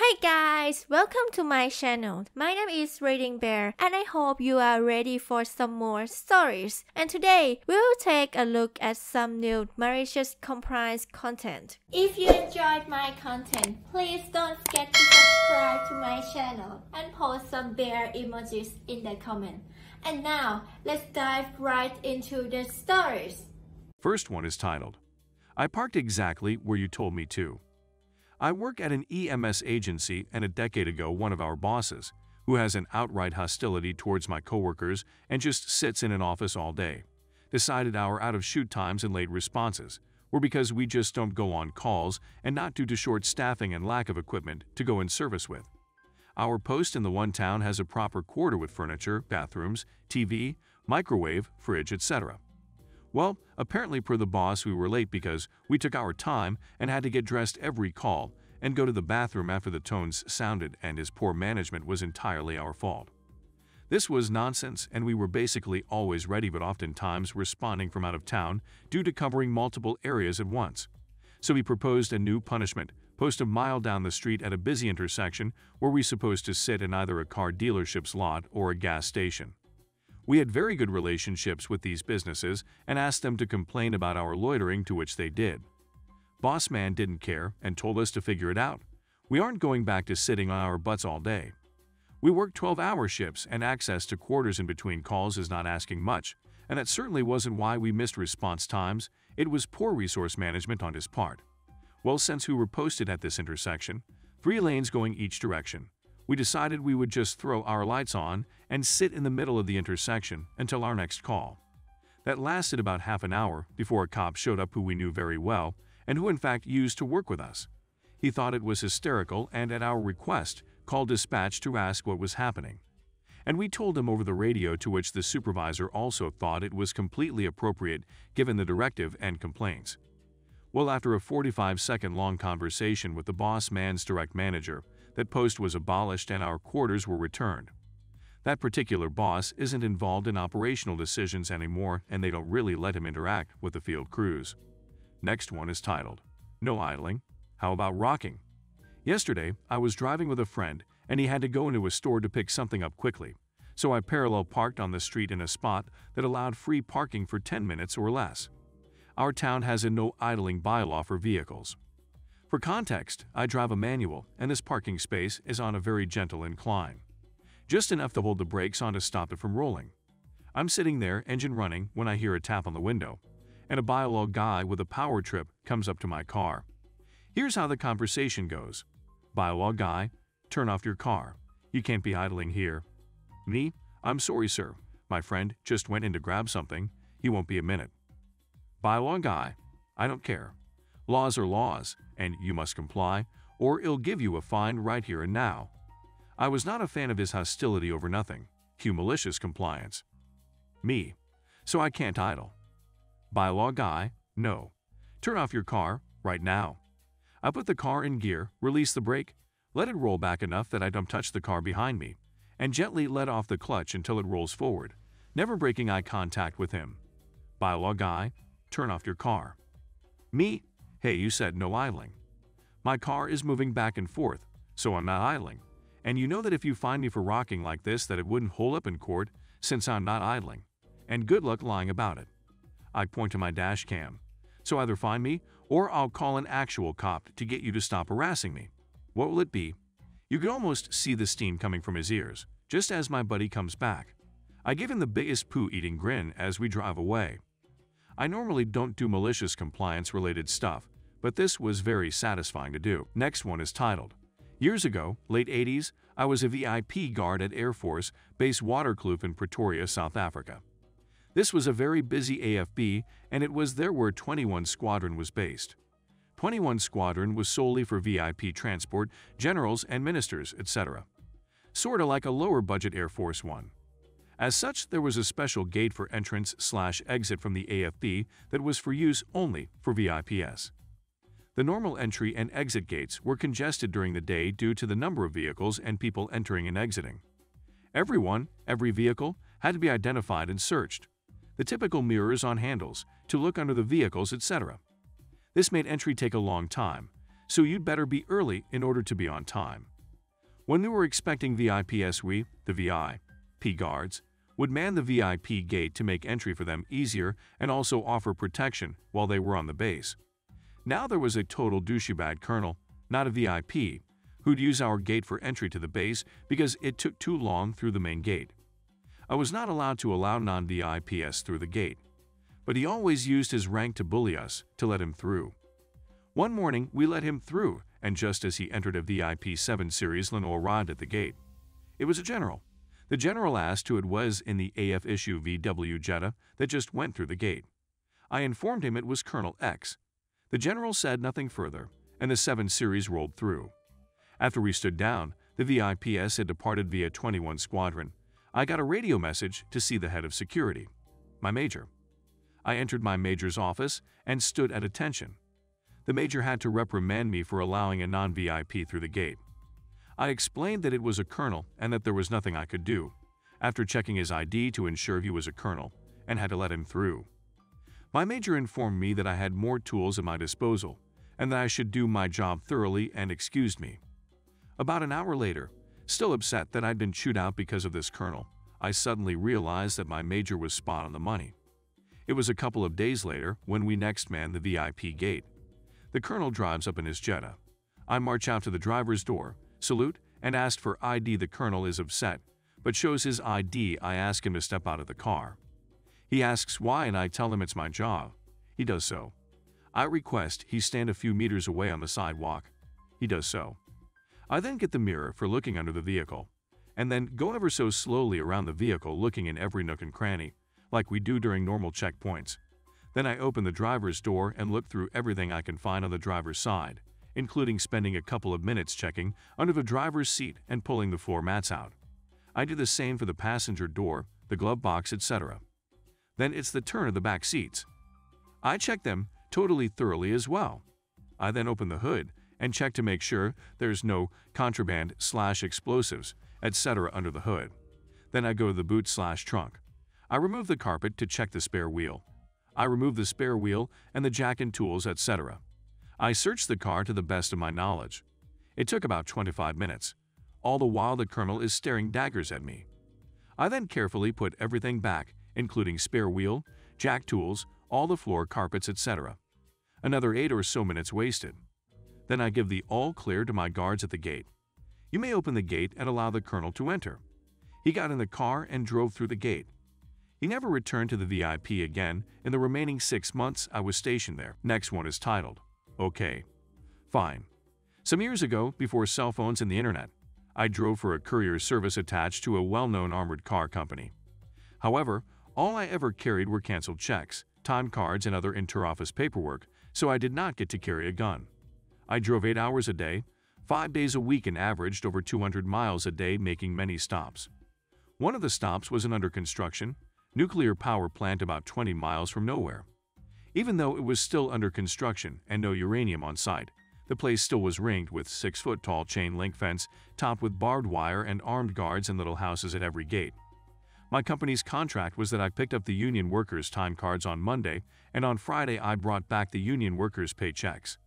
Hey guys, welcome to my channel. My name is ReadingBear and I hope you are ready for some more stories. And today, we will take a look at some new malicious compliance content. If you enjoyed my content, please don't forget to subscribe to my channel and post some bear emojis in the comment. And now, let's dive right into the stories. First one is titled, I parked exactly where you told me to. I work at an EMS agency, and a decade ago one of our bosses, who has an outright hostility towards my coworkers and just sits in an office all day, decided our out-of-shoot times and late responses were because we just don't go on calls and not due to short staffing and lack of equipment to go in service with. Our post in the one town has a proper quarter with furniture, bathrooms, TV, microwave, fridge, etc. Well, apparently per the boss we were late because we took our time and had to get dressed every call and go to the bathroom after the tones sounded, and his poor management was entirely our fault. This was nonsense, and we were basically always ready but oftentimes responding from out of town due to covering multiple areas at once. So he proposed a new punishment, post a mile down the street at a busy intersection where we supposed to sit in either a car dealership's lot or a gas station. We had very good relationships with these businesses and asked them to complain about our loitering, to which they did. Boss man didn't care and told us to figure it out. We aren't going back to sitting on our butts all day. We work 12-hour shifts, and access to quarters in between calls is not asking much, and that certainly wasn't why we missed response times. It was poor resource management on his part. Well, since we were posted at this intersection, 3 lanes going each direction, we decided we would just throw our lights on and sit in the middle of the intersection until our next call. That lasted about half an hour before a cop showed up who we knew very well and who in fact used to work with us. He thought it was hysterical and at our request called dispatch to ask what was happening. And we told him over the radio, to which the supervisor also thought it was completely appropriate given the directive and complaints. Well, after a 45-second long conversation with the boss man's direct manager, that post was abolished and our quarters were returned. That particular boss isn't involved in operational decisions anymore, and they don't really let him interact with the field crews. Next one is titled, No Idling, How About Rocking? Yesterday, I was driving with a friend, and he had to go into a store to pick something up quickly, so I parallel parked on the street in a spot that allowed free parking for 10 minutes or less. Our town has a no idling bylaw for vehicles. For context, I drive a manual, and this parking space is on a very gentle incline, just enough to hold the brakes on to stop it from rolling. I'm sitting there, engine running, when I hear a tap on the window, and a bylaw guy with a power trip comes up to my car. Here's how the conversation goes. Bylaw guy, turn off your car. You can't be idling here. Me, I'm sorry sir, my friend just went in to grab something. He won't be a minute. Bylaw guy, I don't care. Laws are laws, and you must comply, or it'll give you a fine right here and now. I was not a fan of his hostility over nothing. Cue malicious compliance. Me, so I can't idle. Bylaw guy, no. Turn off your car, right now. I put the car in gear, release the brake, let it roll back enough that I don't touch the car behind me, and gently let off the clutch until it rolls forward, never breaking eye contact with him. Bylaw guy, turn off your car. Me, hey, you said no idling. My car is moving back and forth, so I'm not idling. And you know that if you find me for rocking like this that it wouldn't hold up in court since I'm not idling. And good luck lying about it. I point to my dash cam. So either find me or I'll call an actual cop to get you to stop harassing me. What will it be? You could almost see the steam coming from his ears, just as my buddy comes back. I give him the biggest poo-eating grin as we drive away. I normally don't do malicious compliance-related stuff, but this was very satisfying to do. Next one is titled, Years ago, late 80s, I was a VIP guard at Air Force Base Waterkloof in Pretoria, South Africa. This was a very busy AFB, and it was there where 21 Squadron was based. 21 Squadron was solely for VIP transport, generals and ministers, etc. Sorta like a lower-budget Air Force One. As such, there was a special gate for entrance/exit from the AFB that was for use only for VIPs. The normal entry and exit gates were congested during the day due to the number of vehicles and people entering and exiting. Every vehicle, had to be identified and searched. The typical mirrors on handles, to look under the vehicles, etc. This made entry take a long time, so you'd better be early in order to be on time. When we were expecting VIPs, the VIP guards, would man the VIP gate to make entry for them easier and also offer protection while they were on the base. Now there was a total douchebag colonel, not a VIP, who'd use our gate for entry to the base because it took too long through the main gate. I was not allowed to allow non-VIPs through the gate, but he always used his rank to bully us to let him through. One morning, we let him through, and just as he entered a VIP 7 Series limo arrived at the gate. It was a general. The general asked who it was in the AF issue VW Jetta that just went through the gate. I informed him it was Colonel X. The general said nothing further, and the 7 Series rolled through. After we stood down, the VIPs had departed via 21 Squadron. I got a radio message to see the head of security, my major. I entered my major's office and stood at attention. The major had to reprimand me for allowing a non-VIP through the gate. I explained that it was a colonel and that there was nothing I could do, after checking his ID to ensure he was a colonel, and had to let him through. My major informed me that I had more tools at my disposal, and that I should do my job thoroughly and excused me. About an hour later, still upset that I'd been chewed out because of this colonel, I suddenly realized that my major was spot on the money. It was a couple of days later when we next manned the VIP gate. The colonel drives up in his Jetta. I march out to the driver's door, salute, and ask for ID. The colonel is upset, but shows his ID. I ask him to step out of the car. He asks why, and I tell him it's my job. He does so. I request he stand a few meters away on the sidewalk. He does so. I then get the mirror for looking under the vehicle, and then go ever so slowly around the vehicle looking in every nook and cranny, like we do during normal checkpoints. Then I open the driver's door and look through everything I can find on the driver's side, including spending a couple of minutes checking under the driver's seat and pulling the floor mats out. I do the same for the passenger door, the glove box, etc. Then it's the turn of the back seats. I check them totally thoroughly as well. I then open the hood and check to make sure there's no contraband/explosives, etc. under the hood. Then I go to the boot/trunk. I remove the carpet to check the spare wheel. I remove the spare wheel and the jack and tools, etc. I search the car to the best of my knowledge. It took about 25 minutes. All the while the colonel is staring daggers at me. I then carefully put everything back, including spare wheel, jack tools, all the floor carpets, etc. Another 8 or so minutes wasted. Then I give the all clear to my guards at the gate. You may open the gate and allow the colonel to enter. He got in the car and drove through the gate. He never returned to the VIP again in the remaining 6 months I was stationed there. Next one is titled, Okay. Fine. Some years ago, before cell phones and the internet, I drove for a courier service attached to a well-known armored car company. However, all I ever carried were canceled checks, time cards, and other inter-office paperwork, so I did not get to carry a gun. I drove 8 hours a day, 5 days a week, and averaged over 200 miles a day, making many stops. One of the stops was an under-construction nuclear power plant about 20 miles from nowhere. Even though it was still under construction and no uranium on site, the place still was ringed with 6-foot-tall chain-link fence topped with barbed wire and armed guards and little houses at every gate. My company's contract was that I picked up the union workers' time cards on Monday, and on Friday I brought back the union workers' paychecks.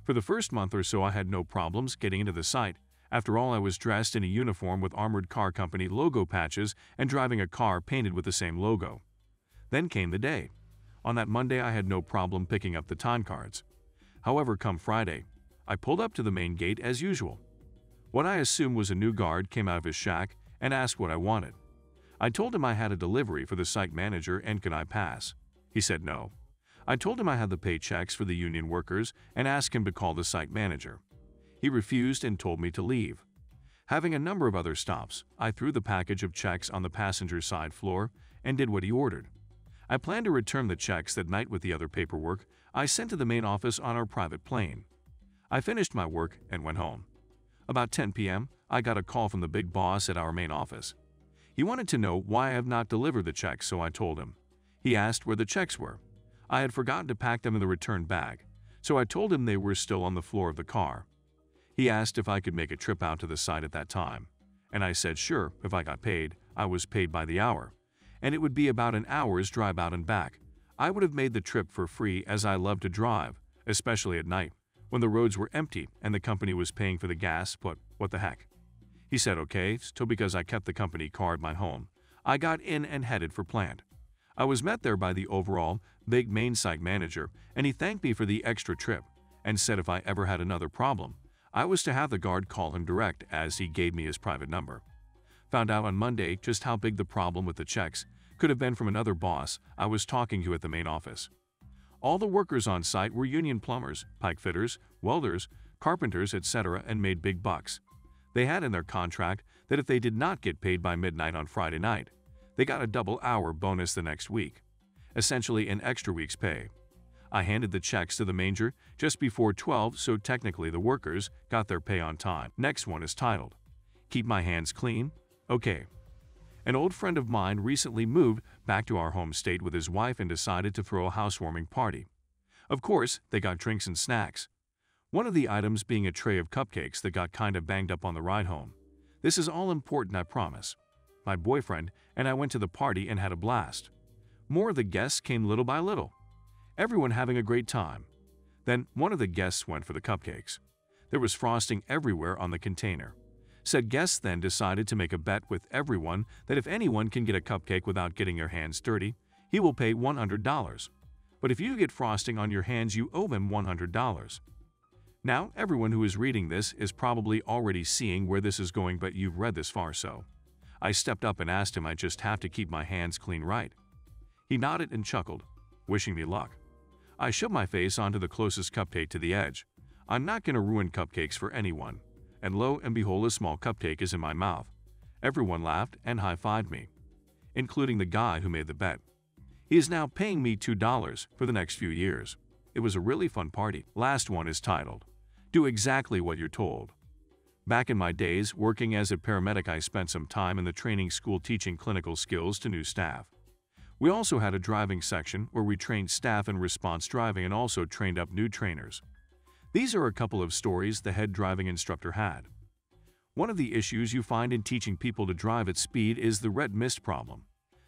For the first month or so I had no problems getting into the site. After all, I was dressed in a uniform with armored car company logo patches and driving a car painted with the same logo. Then came the day. On that Monday I had no problem picking up the time cards. However, come Friday, I pulled up to the main gate as usual. What I assumed was a new guard came out of his shack and asked what I wanted. I told him I had a delivery for the site manager and could I pass. He said no. I told him I had the paychecks for the union workers and asked him to call the site manager. He refused and told me to leave. Having a number of other stops, I threw the package of checks on the passenger side floor and did what he ordered. I planned to return the checks that night with the other paperwork I sent to the main office on our private plane. I finished my work and went home. About 10 p.m., I got a call from the big boss at our main office. He wanted to know why I have not delivered the checks, so I told him. He asked where the checks were. I had forgotten to pack them in the return bag, so I told him they were still on the floor of the car. He asked if I could make a trip out to the site at that time, and I said sure, if I got paid. I was paid by the hour, and it would be about an hour's drive out and back. I would have made the trip for free as I love to drive, especially at night, when the roads were empty and the company was paying for the gas, but what the heck. He said okay, so because I kept the company car at my home, I got in and headed for plant. I was met there by the overall big main site manager, and he thanked me for the extra trip and said if I ever had another problem, I was to have the guard call him direct as he gave me his private number. Found out on Monday just how big the problem with the checks could have been from another boss I was talking to at the main office. All the workers on site were union plumbers, pipe fitters, welders, carpenters, etc. and made big bucks. They had in their contract that if they did not get paid by midnight on Friday night, they got a double-hour bonus the next week, essentially an extra week's pay. I handed the checks to the manager just before 12, so technically the workers got their pay on time. Next one is titled, Keep My Hands Clean? Okay. An old friend of mine recently moved back to our home state with his wife and decided to throw a housewarming party. Of course, they got drinks and snacks. One of the items being a tray of cupcakes that got kind of banged up on the ride home. This is all important, I promise. My boyfriend and I went to the party and had a blast. More of the guests came little by little. Everyone having a great time. Then one of the guests went for the cupcakes. There was frosting everywhere on the container. Said guests then decided to make a bet with everyone that if anyone can get a cupcake without getting their hands dirty, he will pay $100. But if you get frosting on your hands, you owe him $100. Now, everyone who is reading this is probably already seeing where this is going, but you've read this far, so I stepped up and asked him I just have to keep my hands clean, right? He nodded and chuckled, wishing me luck. I shoved my face onto the closest cupcake to the edge. I'm not going to ruin cupcakes for anyone. And lo and behold, a small cupcake is in my mouth. Everyone laughed and high-fived me, including the guy who made the bet. He is now paying me $2 for the next few years. It was a really fun party. Last one is titled, Do Exactly What You're Told. Back in my days working as a paramedic, I spent some time in the training school teaching clinical skills to new staff. We also had a driving section where we trained staff in response driving and also trained up new trainers. These are a couple of stories the head driving instructor had. One of the issues you find in teaching people to drive at speed is the red mist problem.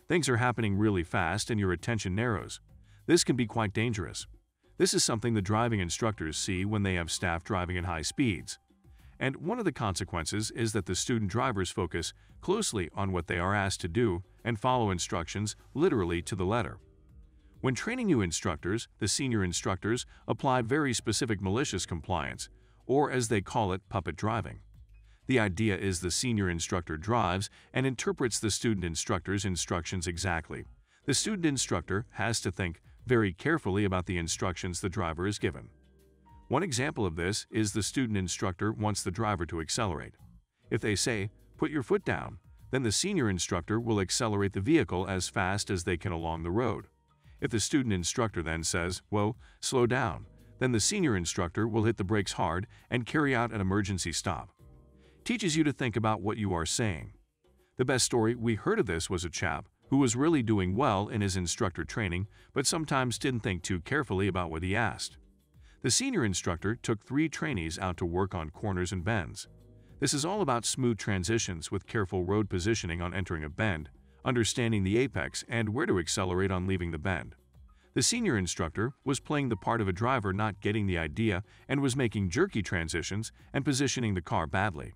Things are happening really fast and your attention narrows. This can be quite dangerous. This is something the driving instructors see when they have staff driving at high speeds. And one of the consequences is that the student drivers focus closely on what they are asked to do and follow instructions literally to the letter. When training new instructors, the senior instructors apply very specific malicious compliance, or as they call it, puppet driving. The idea is the senior instructor drives and interprets the student instructor's instructions exactly. The student instructor has to think very carefully about the instructions the driver is given. One example of this is the student instructor wants the driver to accelerate. If they say, "Put your foot down," then the senior instructor will accelerate the vehicle as fast as they can along the road. If the student instructor then says, "Whoa, slow down," then the senior instructor will hit the brakes hard and carry out an emergency stop. Teaches you to think about what you are saying. The best story we heard of this was a chap who was really doing well in his instructor training, but sometimes didn't think too carefully about what he asked. The senior instructor took 3 trainees out to work on corners and bends. This is all about smooth transitions with careful road positioning on entering a bend, understanding the apex, and where to accelerate on leaving the bend. The senior instructor was playing the part of a driver not getting the idea and was making jerky transitions and positioning the car badly.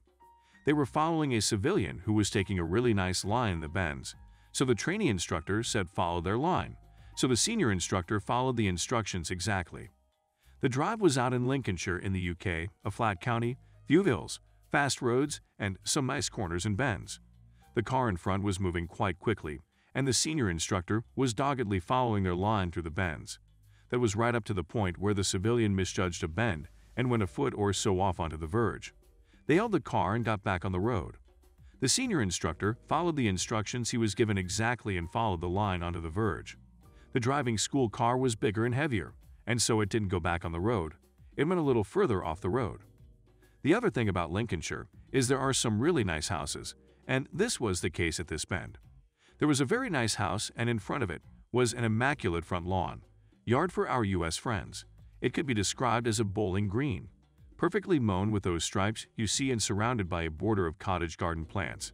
They were following a civilian who was taking a really nice line in the bends, so the trainee instructor said follow their line, so the senior instructor followed the instructions exactly. The drive was out in Lincolnshire in the UK, a flat county, few hills, fast roads, and some nice corners and bends. The car in front was moving quite quickly, and the senior instructor was doggedly following their line through the bends. That was right up to the point where the civilian misjudged a bend and went a foot or so off onto the verge. They held the car and got back on the road. The senior instructor followed the instructions he was given exactly and followed the line onto the verge. The driving school car was bigger and heavier, and so it didn't go back on the road. It went a little further off the road. The other thing about Lincolnshire is there are some really nice houses, and this was the case at this bend. There was a very nice house, and in front of it was an immaculate front lawn, yard for our U.S. friends. It could be described as a bowling green, perfectly mown with those stripes you see and surrounded by a border of cottage garden plants.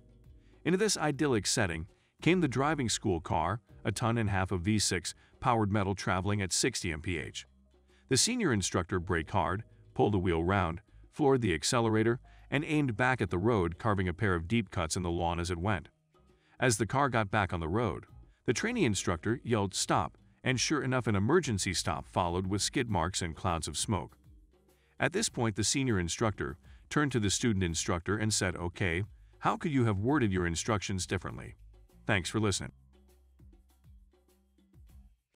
Into this idyllic setting came the driving school car, a 1.5 ton of V6 powered metal traveling at 60 mph. The senior instructor braked hard, pulled the wheel round, floored the accelerator, and aimed back at the road, carving a pair of deep cuts in the lawn as it went. As the car got back on the road, the trainee instructor yelled, "Stop," and sure enough, an emergency stop followed with skid marks and clouds of smoke. At this point, the senior instructor turned to the student instructor and said, "Okay, how could you have worded your instructions differently? Thanks for listening."